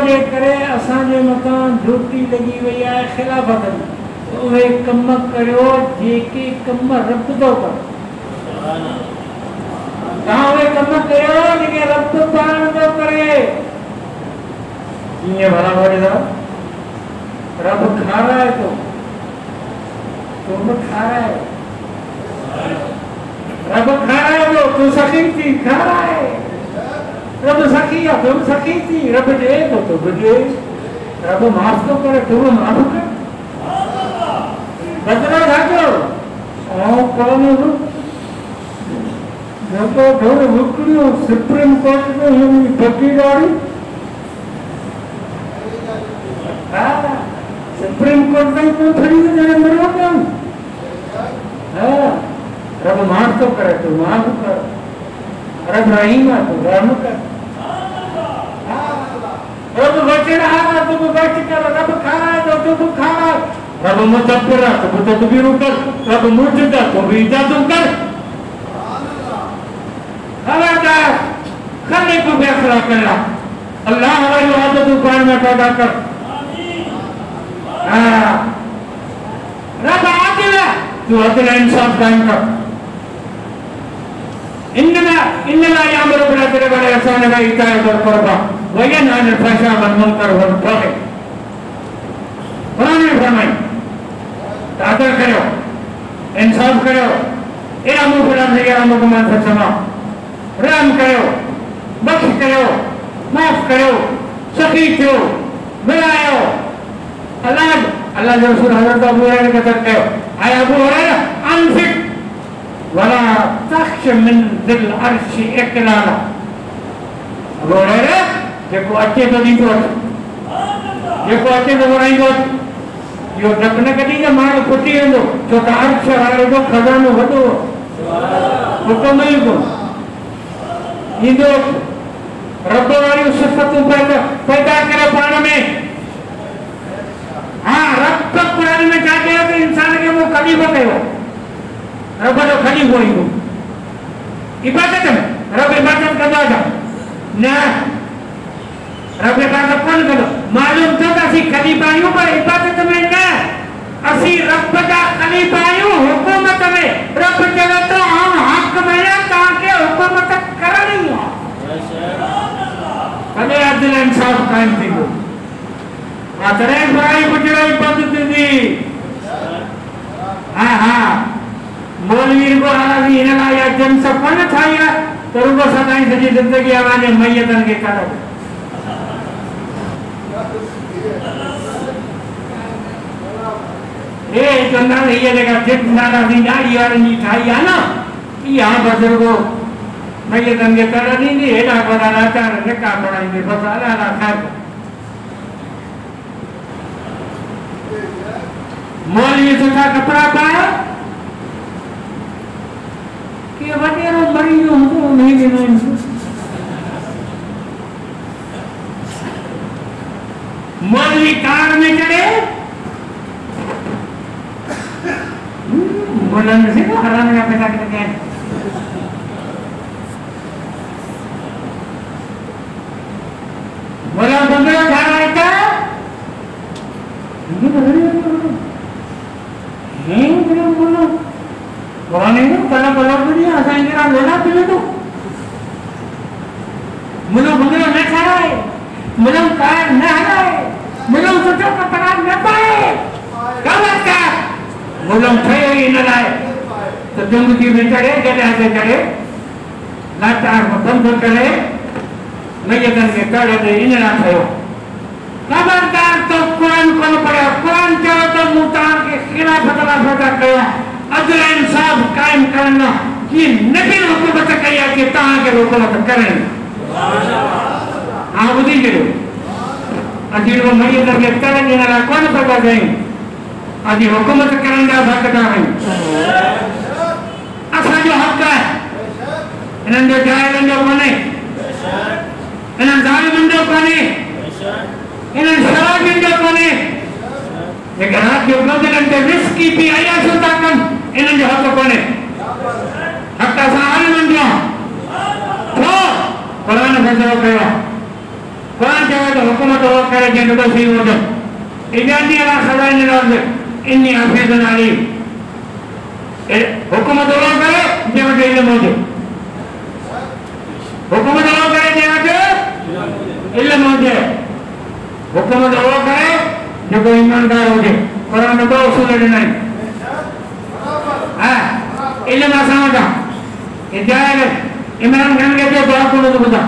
जे करे असांजे मथां ड्यूटी लगी वई आहे खिलाफ़त जी, उहे कम करियो जेके कम रब थो करे। तव्हां उहे कम कयो जेके रब पाण थो करे। कीअं भला वरी रब खाराए थो, तूं बि खाराए, रब खाराए थो, तूं सखी थी खाराए। रब सखी आहे, तूं सखी थी। रब ॾे थो, तूं बि ॾे। रब माफ़ थो करे, तूं बि माफ़ कर। बदिलो छा कयो? ऐं कानून जेको घर विकिणियो सुप्रीम कोर्ट में हुनजी वकीलाणी, हा सुप्रीम कोर्ट ताईं तूं खणी वञे मरियो कोन। हा रब माफ़ थो करे, तूं माफ़ कर। रब रहीम आहे, तूं रहम कर। रब बचड़ा है, तू भी बच कर। रब खाराए तो तू भी खारा। रब मुदब्बिर है, तू मुदब्बिर कर। रब मुजिद है, तू भी इजाद कर। खबरदार खले को फैसला करना। अल्लाह हमारी आदत पान में पैदा कर। रब आदिल है, तू अदल इंसाफ कायम कर। इन्नमा यामुरु बिल अदल वल इहसान व ईताइ ज़िल क़ुर्बा व यनहा अनिल फ़हशाइ वल मुनकर वल बग़ी। कुरान में फरमाई अदल करो, इंसाफ करो। इअमु बिल अदल यअमुरुकुम मन फ़िस समा। रहम करो, बख्श करो, माफ़ करो, सखी थियो, मिलायो। अल्लाह जो रसूल हज़रत अबू हुरैरा का तर्क कयो, आए अबू हुरैरा अनफिक वला तख्श मिन दिल अर्श इकलाला। अबू हुरैरा जेको अचे तो ॾींदो अचे, जेको अचे तो वराईंदो अचे। इहो डप न कढींदो माण्हू फुटी वेंदो, छो त अर्श वारे जो खज़ानो वॾो हुकुम ई कोन ईंदो। रब वारियूं सिफ़तूं पैदा करे पाण में। हाँ रब कुरान में छा चयो त इंसान खे मूं ख़लीफ़ो कयो। रब जो ख़लीफ़ो ईंदो इबादत में। रब इबादत कंदो छा? न, रब इबादत कोन कंदो। मालूम थियो त असीं ख़लीफ़ा आहियूं पर इबादत में न। असीं रब जा ख़लीफ़ा आहियूं हुकूमत में। रब चवे थो आउं हाकिम आहियां, तव्हांखे हुकूमत करणी आहे। तॾहिं अदल इंसाफ काइम थींदो। तॾहिं बुराई बुजड़ाई बंदि थींदी। हाँ हाँ मौलवी को हालांकि हिन लाइ या जन सब कोन ठाही आहे त रुगो सदाईं सॼी ज़िंदगी अवांजे मैयतनि खे कर। हे चवंदा हीअ जेका जित नाराज़ी ॾाढ़ी वारनि जी ठाही आहे न, इहा बुज़ुर्गो मैयतनि खे कर ॾींदी। हेॾा वॾा लाचार निका पढ़ाईंदी। बसि अला अला ख़ैर। मौलवी सुठा कपिड़ा पाए कि वॾेरो मरीज़ हूंदो उन्हीं ॾींदा आहिनि। मौलवी कार में चढ़े बुलंद से हराम का पैदा करके आए। बोला बंगला खा रहा था बोलो बोला कला कलर बढ़िया असाई जरा लोला पीले तो मुझे बंगला न खा रहा है, मुझे कार न आ रहा है, मुझे सोचो कपड़ा न पाए गलत का मुझे थे ही न लाए। तो जंग की में चढ़े गले से चढ़े लाचार बंद करे मैयतन के तड़े दे इन ना थियो। खबरदार तो कुरान को पढ़े। कुरान चलो तो मुतान के खिलाफ फतवा कयो। अदल इंसाफ कायम करना कि नबी हुकूमत कई कि तहां के हुकूमत करें। हाँ बुधी जड़ो अजी वो मैयतन के तड़े इन ना कौन पैदा कई। अजी हुकूमत करन जा हकदार आहियूं। असांजो हक़ आहे। इन्हनि जो जाइलनि जो कोन्हे, इन्हनि ज़ालिमनि जो कोन्हे, इन्हनि शराबियुनि जो कोन्हे। जेके राति जो गदरनि ते विस्की पी अयाशूं था कनि, इन्हनि जो हक़ कोन्हे। हक़ असां आलिमनि जो। छो? क़ुरान फैसलो कयो। Quran jaga to hukumat Allah kare jeng to si wajah. Ijadi ala khazan al-ard inni hafizun alim. Hukumat Allah kare jeng to ilmu wajah. Hukumat Allah kare jeng to ilmu wajah. Hukumat Allah kare jeng to ईमानदार wajah. Quran to usul ada naik. ilmu asal ada. Ijadi Imran Khan के जो बात बोलो तो बता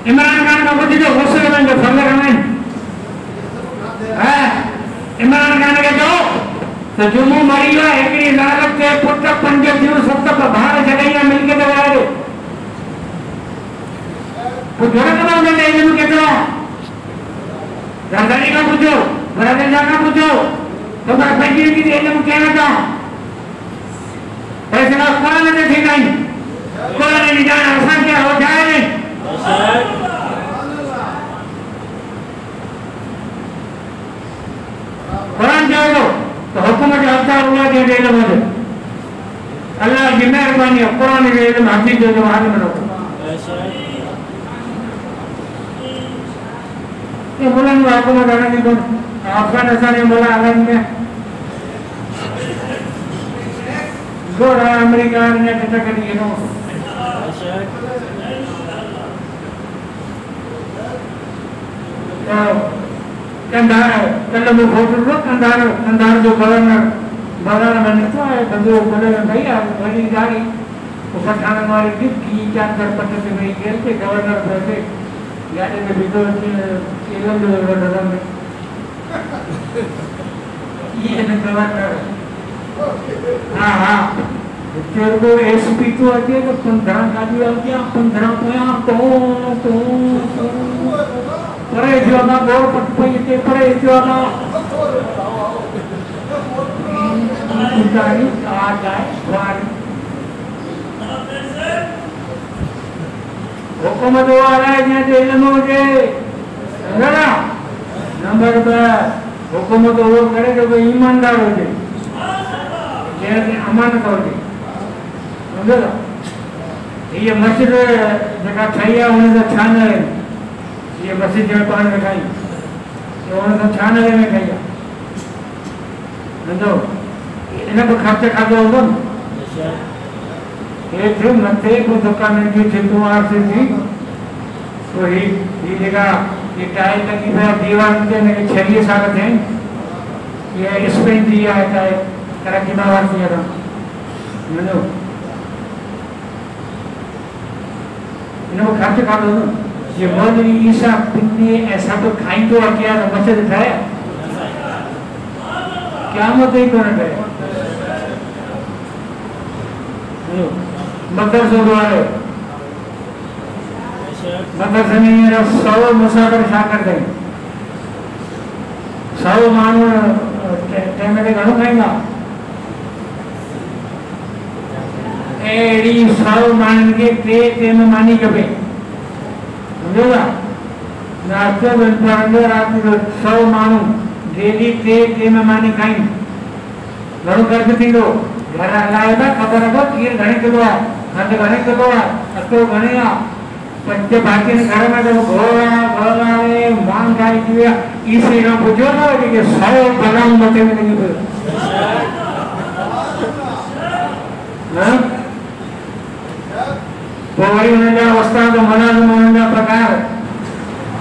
इमरान खान का कुछ जो गुस्से में जो फंदे करने हैं इमरान खान के जो तो जुम्मू मरीला एकरी लागत के पुट्टा पंजे जीव सत्ता पर बाहर जगह मिलके दबाए दो कुछ जोड़ा कमाओ देते हैं इन्हें कहते हो राजधानी का पूछो बराबर का पूछो तो बात पैकी की इन्हें कहना चाहो फैसला कुरान में ठीक नहीं कुरान में जाना आसान क्या हो जाए नहीं कुरान जाओ तो हुकूमत अल्लाह हुआ के दे लो अल्लाह की मेहरबानी कुरान के इल्म हासिल जो हाल में रखो ये बोलन हुकूमत आने की तो अफगानिस्तान में बोला अलग में Gora Amerika ने कटा कर दिए ना कंधार कल वो फोटो लो कंधार जो गवर्नर बने तो है बंदो बोले भैया बड़ी गाड़ी ऊपर खाने वाली टिप की क्या कर पट्टे से नहीं खेल के गवर्नर बैठे गाड़ी में भीतर केवल जो गवर्नर में ये न गवर्नर हाँ तेरे को एसपी तो आती है तो 15 गाड़ी आ गया 15 पोया तो परे जो ना बोल पटपई के परे जो ना गाड़ी आ जाए गाड़ी हुकूमत वाला है जैसे इल्म हो जाए ना नंबर 2 हुकूमत वो करे जो ईमानदार हो जाए अमानत हो गई ये मस्जिद जगह चाहिए उन्हें तो छान है ये मस्जिद जगह पान में खाई ये उन्हें तो छान है में खाई तो इन्हें तो खर्चे खाते हो तुम ये थे मत्ते को दुकान में जो चिंतुआर से थी तो ये जगह ये टाइल लगी है दीवार के ने 6 साल थे ये स्पेन दिया है कराची में आवाज दिया था मैंने इन्हें वो खर्च कर दो ना ये मौलवी ईसा पिन्ने ऐसा तो खाई तो क्या ना मस्जिद उठाया क्या मत ही करना है मदरसे वाले मदरसे में 100 मुसाफिर शाकर थे 100 मानव टाइम में घणो खाएगा एडी 100 मान के ते में मानी कबे समझोगा नाश्ते में अंदर रात में 100 मानू डेली ते में मानी खाई घणो कर थी लो घर लाए था खबर है खीर घणे किलो है खंड घणे किलो है अतो घणे आ पंच बाकी ने घर में जब घोड़ा रे मांग खाई दिया इसे ना पूछो ना कि 100 बदाम मते में नहीं फिर हां तो वही उन्हें जा अवस्था तो मना उन्हें प्रकार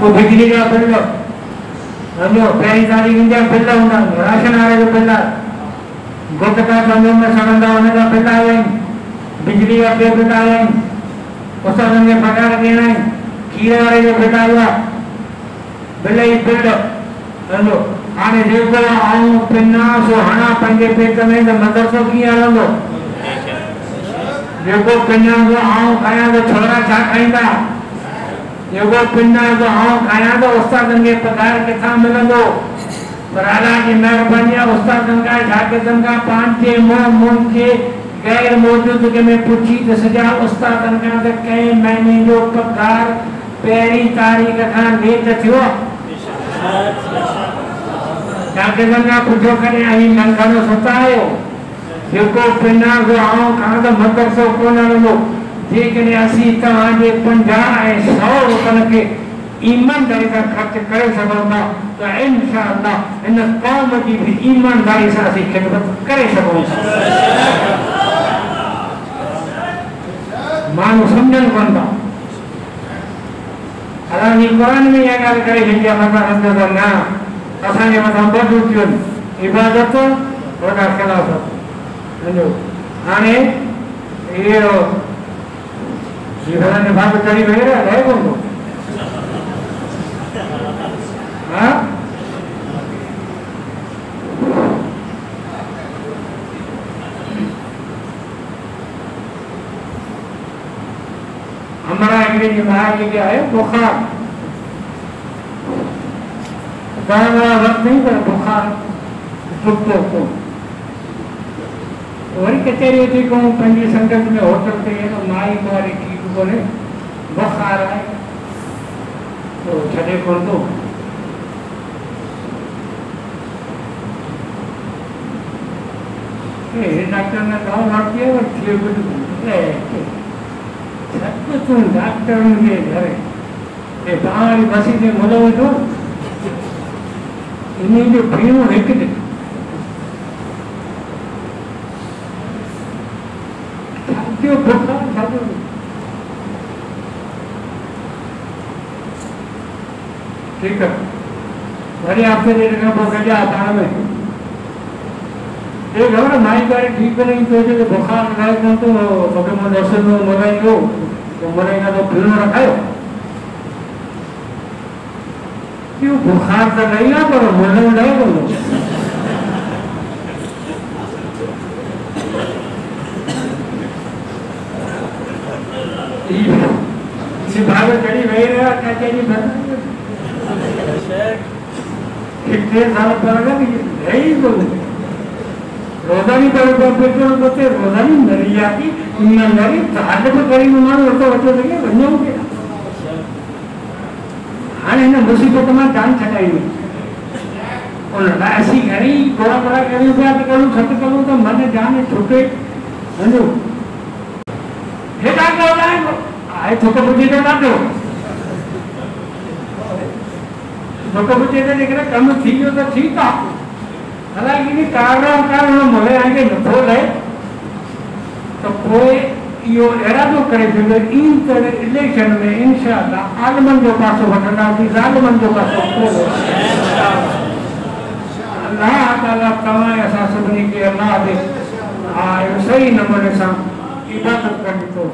वो बिजली का बिल समझो पहली तारीख इंडिया बिल होना राशन आ रहे जो बिल गोटका समझो में संबंध होने का बिल आए बिजली का बिल आए उसका उन्हें प्रकार देना है खीरे वाले जो बिल आया बिल ही बिल समझो आने देखो आऊं पिन्ना सो हना पंजे पेट में तो मदरसो की आलो देखो पिन्ना को आऊं खाया तो छोरा छा खाईंदा देखो पिन्ना को आऊं खाया तो उस्ताद के पगार किथा मिलंदो पर अल्लाह की मेहरबानी उस्ताद का जाके का 5 के मुंह के गैर मौजूद के में पूछी तो सजा उस्ताद का तो कई महीने जो पगार पहली तारीख का लेट थियो जाके का पूछो करे आई मंगनो सुतायो देखो पिन्ना को आऊं खाना तो मदरसो कोन लो जेकॾहिं असीं तव्हांजे 50 ऐं 100 रुपयनि खे ईमानदारी सां ख़र्च करे सघूं था त इंशाअल्लाह हिन क़ौम जी बि ईमानदारी सां असीं ख़िदमत करे सघूं था। माण्हू सम्झनि कोन था। हालांकि क़ुर में इहा ॻाल्हि करे छॾी आहे मथां सम्झो त न असांजे मथां ॿ ड्यूटियूं आहिनि, इबादत वॾा ख़िलाफ़त। सम्झो हाणे इहो जीवन भाग चढ़ी वही रहे कोन थो। हाँ हमारा अंग्रेजी में क्या है बुखार, वक्त नहीं पर बुखार को वही कचहरी थी कहूँ पंहिंजी संगत में होटल ते माई मारी ठीक बोले बुखार है तो छॾे कोन थो। डॉक्टर ने दवा वरिती है थिए कुछ तूं डॉक्टर के घर तव्हां बसी ते मुल वेठो इन जो भीणो हिकु ठीक है वरी हफ्ते ॾेढ खां पोइ गॾिया पाण में ये खबर माई कारी ठीक नहीं तो जो बुखार लगाए कोन तो तोके मन असर में मराइयो तो मरेगा तो फिर रखायो क्यों बुखार तो नहीं ना पर मन नहीं बोलो ये भाग चढ़ी वही रहा क्या चाहिए बता कितने साल पर नहीं बोले रोजानी पर पेट्रोल बोलते रोजानी नरी आती ईमानदारी ताज में करी मानो तो बच्चों लगे बन्ने हो गया हाँ ना मुसीबत में जान छटाई नहीं और ऐसी घरी थोड़ा बड़ा करूँ क्या करूँ खत करूँ तो मन जाने छूटे समझो हे डाक्टर लाए आए तो बुद्धि तो ना दो तो बुद्धि तो देख रहे कम थी हो तो ठीक था हालांकि कारण मोले आगे नथो रहे तो कोई यो इरादो करे जो इन तरह इलेक्शन में इंशाअल्लाह आलमन जो पासो वठंदासीं ज़ालिमन जो पासो अल्लाह ताला तव्हां असां सभिनी खे अल्लाह दे सही नमूने सां इबादत करणी थो।